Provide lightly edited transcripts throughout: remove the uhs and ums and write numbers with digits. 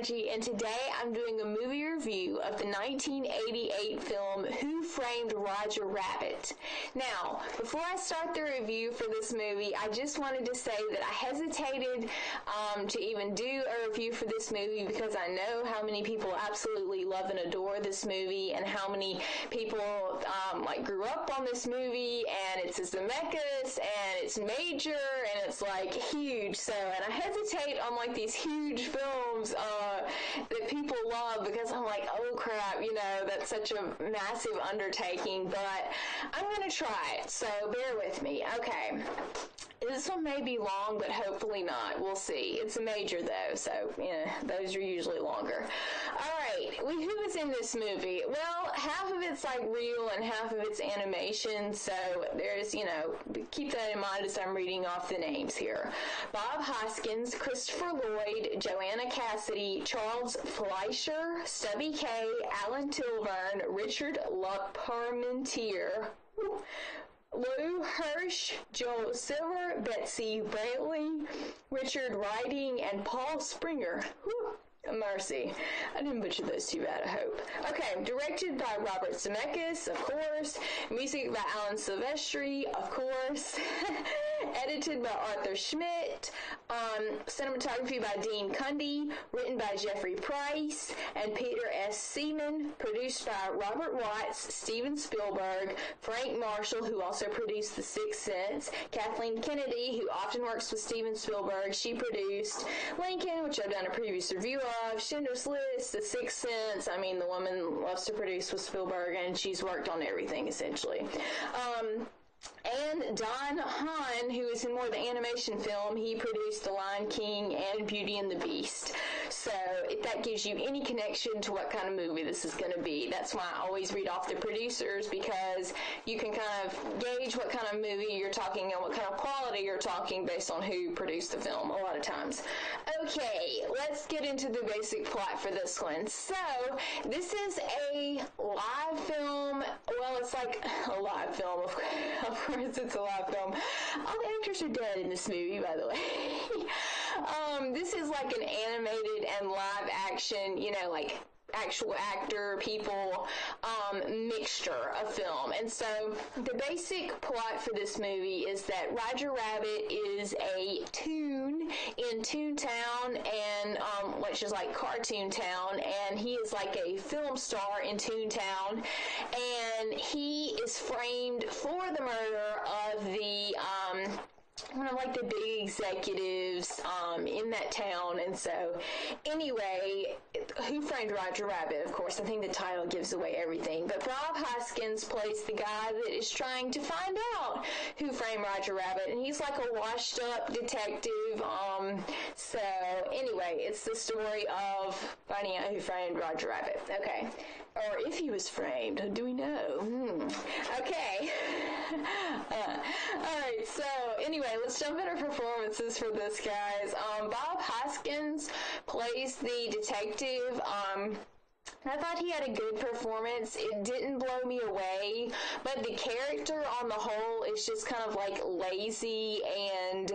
Margie, and today I'm doing a movie review of the 1988 film Who Framed Roger Rabbit. Now, before I start the review for this movie, I just wanted to say that I hesitated to even do a review for this movie because I know how many people absolutely love and adore this movie, and how many people grew up on this movie, and it's a Zemeckis, and it's major, and it's like huge. So, and I hesitate on like these huge films that people love because I'm like, oh crap, that's such a massive undertaking, but I'm gonna try it, so bear with me. Okay. This one may be long, but hopefully not. We'll see. It's a major, though, so, those are usually longer. All right, who was in this movie? Well, half of it's, real and half of it's animation, so there's, keep that in mind as I'm reading off the names here. Bob Hoskins, Christopher Lloyd, Joanna Cassidy, Charles Fleischer, Stubby K, Alan Tilburn, Richard LaParmentier, Lou Hirsch, Joel Silver, Betsy Brantley, Richard Riding, and Paul Springer. Whew. Mercy. I didn't butcher those too bad, I hope. Okay, directed by Robert Zemeckis, of course. Music by Alan Silvestri, of course. Edited by Arthur Schmidt. Cinematography by Dean Cundy. Written by Jeffrey Price and Peter S. Seaman. Produced by Robert Watts, Steven Spielberg, Frank Marshall, who also produced The Sixth Sense, Kathleen Kennedy, who often works with Steven Spielberg. She produced Lincoln, which I've done a previous review of, Schindler's List, The Sixth Sense. I mean, the woman loves to produce with Spielberg, and she's worked on everything, essentially. And Don Hahn, who is in more of the animation film, he produced The Lion King and Beauty and the Beast. So if that gives you any connection to what kind of movie this is going to be, that's why I always read off the producers, because you can kind of gauge what kind of movie you're talking and what kind of quality you're talking based on who produced the film a lot of times. Okay, let's get into the basic plot for this one. So this is a live film. Well, it's like a live film, of course it's a live film. All the actors are dead in this movie, by the way. This is like an animated and live action, actual actor, people, mixture of film. And so the basic plot for this movie is that Roger Rabbit is a toon in Toontown, and which is like Cartoon Town, and he is like a film star in Toontown, and he is framed for the murder of the one of the big executives in that town. And so anyway, Who Framed Roger Rabbit, of course, I think the title gives away everything, but Bob Hoskins plays the guy that is trying to find out who framed Roger Rabbit, and he's like a washed up detective. So anyway, it's the story of finding out who framed Roger Rabbit. Okay. Or if he was framed, do we know? Okay. Alright, so anyway, let's jump into performances for this, guys. Bob Hoskins plays the detective. I thought he had a good performance. It didn't blow me away, but the character on the whole is just kind of lazy and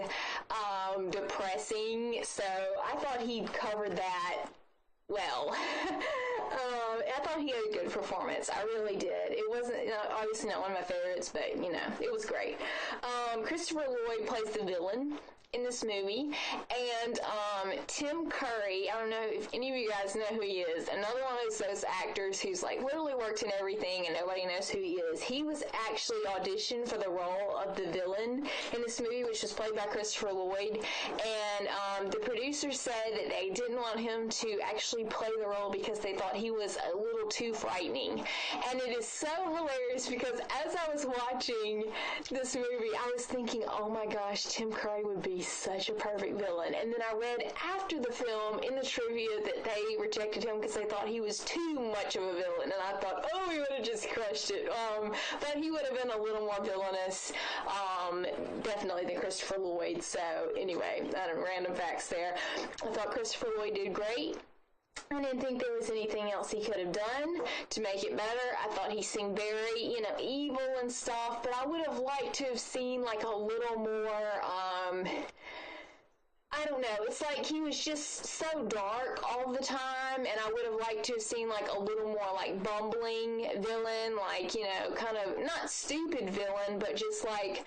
depressing, so I thought he covered that well. I thought he had a good performance. I really did. It wasn't, obviously not one of my favorites, but, it was great. Christopher Lloyd plays the villain in this movie, and Tim Curry, I don't know if any of you guys know who he is, another one of those actors who's literally worked in everything and nobody knows who he is. He was actually auditioned for the role of the villain in this movie, which was played by Christopher Lloyd, and the producers said that they didn't want him to actually play the role because they thought he was a little too frightening. And it is so hilarious because as I was watching this movie, I was thinking, oh my gosh, Tim Curry would be such a perfect villain. And then I read after the film in the trivia that they rejected him because they thought he was too much of a villain, and I thought, oh, he would have just crushed it. But he would have been a little more villainous, definitely, than Christopher Lloyd. So anyway, random facts there. I thought Christopher Lloyd did great. I didn't think there was anything else he could have done to make it better. I thought he seemed very, evil and stuff, but I would have liked to have seen a little more, I don't know. It's like he was just so dark all the time, and I would have liked to have seen like a little more like bumbling villain, like, you know, kind of not stupid villain, but just like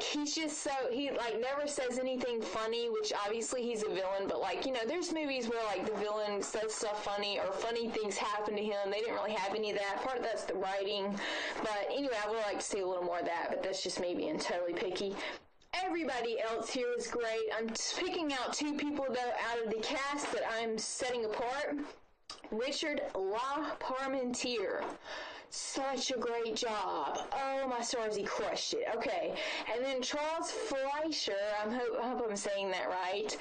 he's just so, he like never says anything funny, which obviously he's a villain, but like, you know, there's movies where like the villain says stuff funny or funny things happen to him. They didn't really have any of that. Part of that's the writing, but anyway, I would like to see a little more of that, but that's just me being totally picky. Everybody else here is great. I'm picking out two people, though, out of the cast that I'm setting apart. Richard LaParmentier. Such a great job. Oh, my stars, he crushed it. Okay. And then Charles Fleischer, I hope I'm saying that right.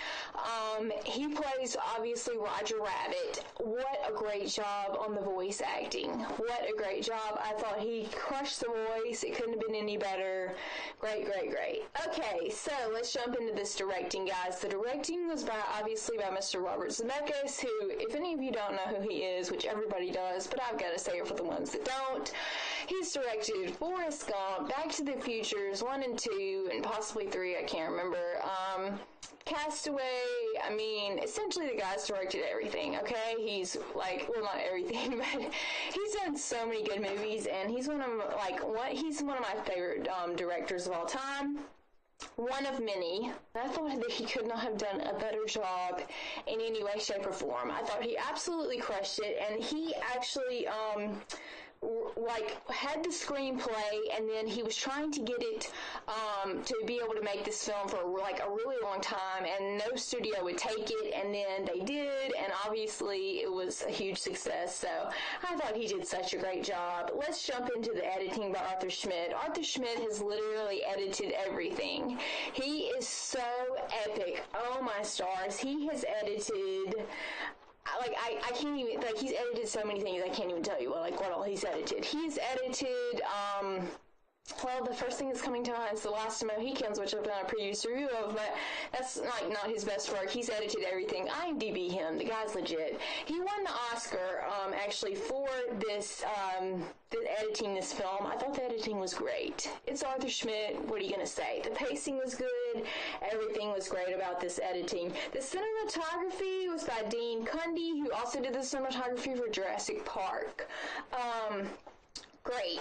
He plays, obviously, Roger Rabbit. What a great job on the voice acting. What a great job. I thought he crushed the voice. It couldn't have been any better. Great, great, great. Okay, so let's jump into this directing, guys. The directing was obviously by Mr. Robert Zemeckis, who, if any of you don't know who he is, which everybody does, but I've got to say it for the ones that don't, he's directed Forrest Gump, Back to the Futures 1 and 2, and possibly 3, I can't remember. Castaway, I mean, essentially the guy's directed everything, okay? He's like, well, not everything, but he's done so many good movies, and he's one of my favorite directors of all time. One of many. I thought that he could not have done a better job in any way, shape, or form. I thought he absolutely crushed it, and he actually, had the screenplay, and then he was trying to get it to be able to make this film for a really long time, and no studio would take it, and then they did, and obviously it was a huge success. So I thought he did such a great job. Let's jump into the editing by Arthur Schmidt. Arthur Schmidt has literally edited everything. He is so epic. Oh my stars. He has edited, I can't even, he's edited so many things, I can't even tell you what all he's edited. He's edited, well, the first thing that's coming to mind is The Last of Mohicans, which I've done a previous review of, but that's, not his best work. He's edited everything. IMDb him. The guy's legit. He won the Oscar, actually, for this, editing this film. I thought the editing was great. It's Arthur Schmidt. What are you going to say? The pacing was good. Everything was great about this editing. The cinematography was by Dean Cundy, who also did the cinematography for Jurassic Park. Great.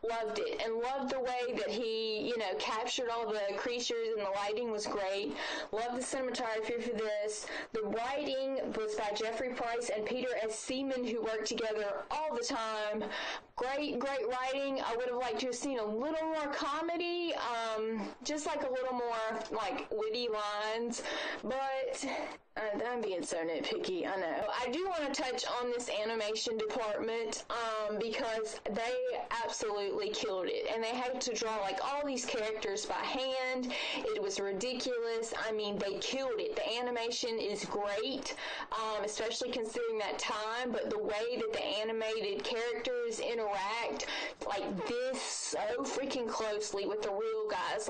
Loved it. And loved the way that he, captured all the creatures, and the lighting was great. Loved the cinematography for this. The writing was by Jeffrey Price and Peter S. Seaman, who worked together all the time. Great, great writing. I would have liked to have seen a little more comedy, just a little more, witty lines, but I'm being so nitpicky, I know. I do want to touch on this animation department, because they absolutely killed it, and they had to draw, all these characters by hand. It was ridiculous. I mean, they killed it. The animation is great, especially considering that time, but the way that the animated characters interact this so freaking closely with the real guys,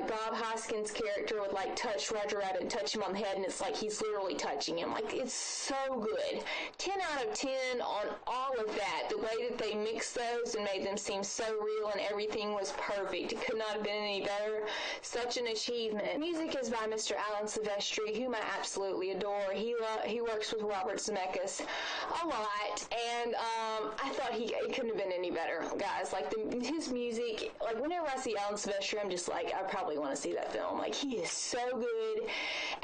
Bob Hoskins' character would touch Roger Rabbit and touch him on the head, and it's he's literally touching him. It's so good. 10 out of 10 on all of that. The way that they mixed those and made them seem so real, and everything was perfect. It could not have been any better. Such an achievement. Music is by Mr. Alan Silvestri, whom I absolutely adore. He works with Robert Zemeckis a lot, and I thought it couldn't have been any better, guys. His music, whenever I see Alan Silvestri, I'm just I probably want to see that film. He is so good,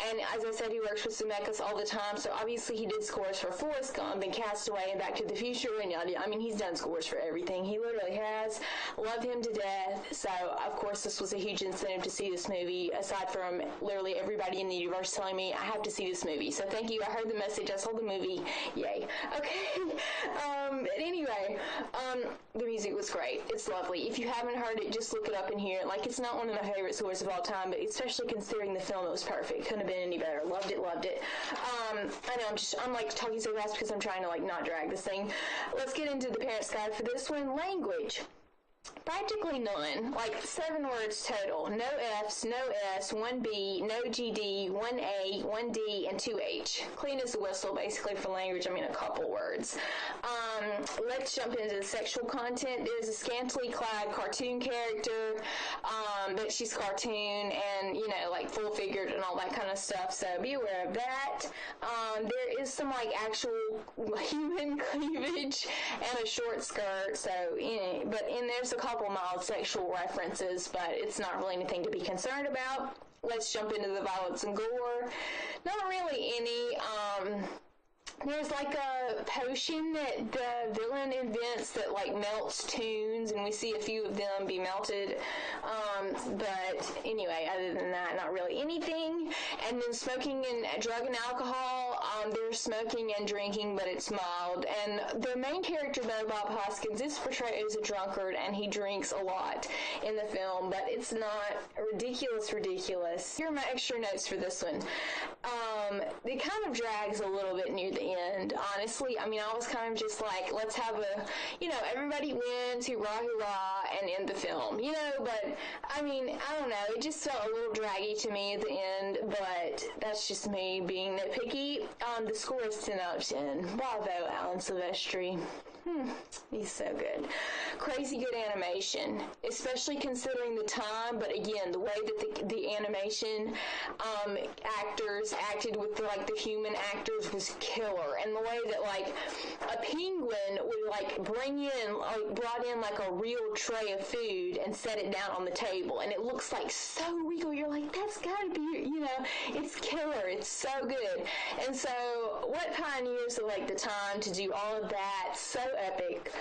and as I said, he works with Zemeckis all the time, so obviously he did scores for Forrest Gump and Castaway and Back to the Future, and he's done scores for everything. He literally has. Love him to death, so of course this was a huge incentive to see this movie, aside from literally everybody in the universe telling me I have to see this movie. So thank you. I heard the message. I saw the movie. Yay. Okay. But anyway, the music was great. It's lovely. If you haven't heard it, just look it up and hear it. It's not one of my favorite scores of all time, but especially considering the film, it was perfect. Couldn't have been any better. Loved it, loved it. I know, I'm talking so fast because I'm trying to not drag this thing. Let's get into the parents' guide for this one. Language. Practically none. 7 words total. No F's, no S, 1 B, no GD, 1 A, 1 D, and 2 H. Clean as a whistle, basically, for language. A couple words. let's jump into the sexual content. There's a scantily clad cartoon character, but she's cartoon and, you know, like full figured and all that kind of stuff, so be aware of that. There is some, like, actual human cleavage and a short skirt, so, and there's a couple mild sexual references, but it's not really anything to be concerned about. Let's jump into the violence and gore. Not really any. There's like a potion that the villain invents that like melts tunes, and we see a few of them be melted. But anyway, other than that, not really anything. And then smoking and drug and alcohol. There's smoking and drinking, but it's mild. And the main character, though, Bob Hoskins, is portrayed as a drunkard, and he drinks a lot in the film, but it's not ridiculous. Here are my extra notes for this one. It kind of drags a little bit near the end, honestly. I mean, I was kind of just like, let's have a, everybody wins, hurrah, and end the film, but, I mean, I don't know, it just felt a little draggy to me at the end, but that's just me being nitpicky. The score is 10 out of 10. Bravo, Alan Silvestri. He's so good. Crazy good animation, especially considering the time, but again, the way that the animation actors acted with the human actors was killer, and the way that a penguin would brought in a real tray of food and set it down on the table, and it looks so regal. You're like, that's gotta be, it's killer. It's so good. And so what pioneers the time to do all of that? So epic.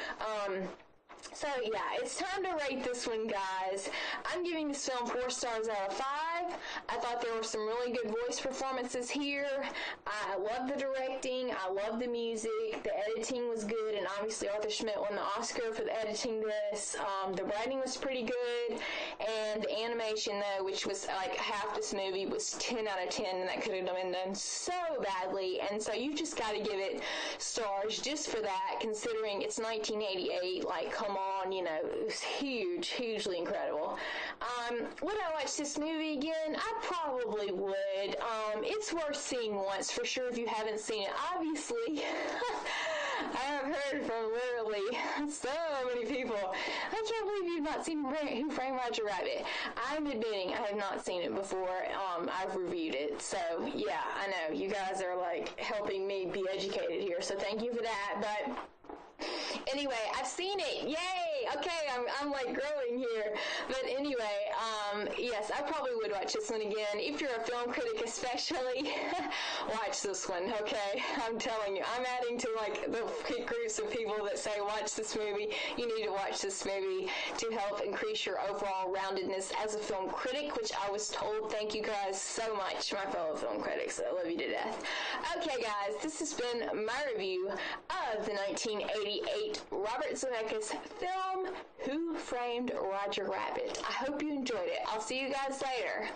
So yeah, it's time to rate this one, guys. I'm giving this film 4 stars out of 5. I thought there were some really good voice performances here. I love the directing. I love the music. The editing was good, and obviously Arthur Schmidt won the Oscar for the editing this. The writing was pretty good, and the animation, though, which was half this movie, was 10 out of 10, and that could have been done so badly. And so you just got to give it stars just for that, considering it's 1988. Come on, it was hugely incredible. Would I watch this movie again? I probably would. It's worth seeing once for sure if you haven't seen it. Obviously, I have heard from literally so many people. I can't believe you've not seen Who Framed Roger Rabbit. I'm admitting I have not seen it before. I've reviewed it. So, yeah, I know. You guys are, helping me be educated here. So, thank you for that. But anyway, I've seen it. Yay! Okay, I'm growing here. But anyway, yes, I probably would watch this one again. If you're a film critic especially, watch this one, okay? I'm telling you, I'm adding to the groups of people that say watch this movie. You need to watch this movie to help increase your overall roundedness as a film critic, which I was told. Thank you guys so much, my fellow film critics. I love you to death. Okay, guys, this has been my review of the 1988 Robert Zemeckis film, Who Framed Roger Rabbit. I hope you enjoyed it. I'll see you guys later.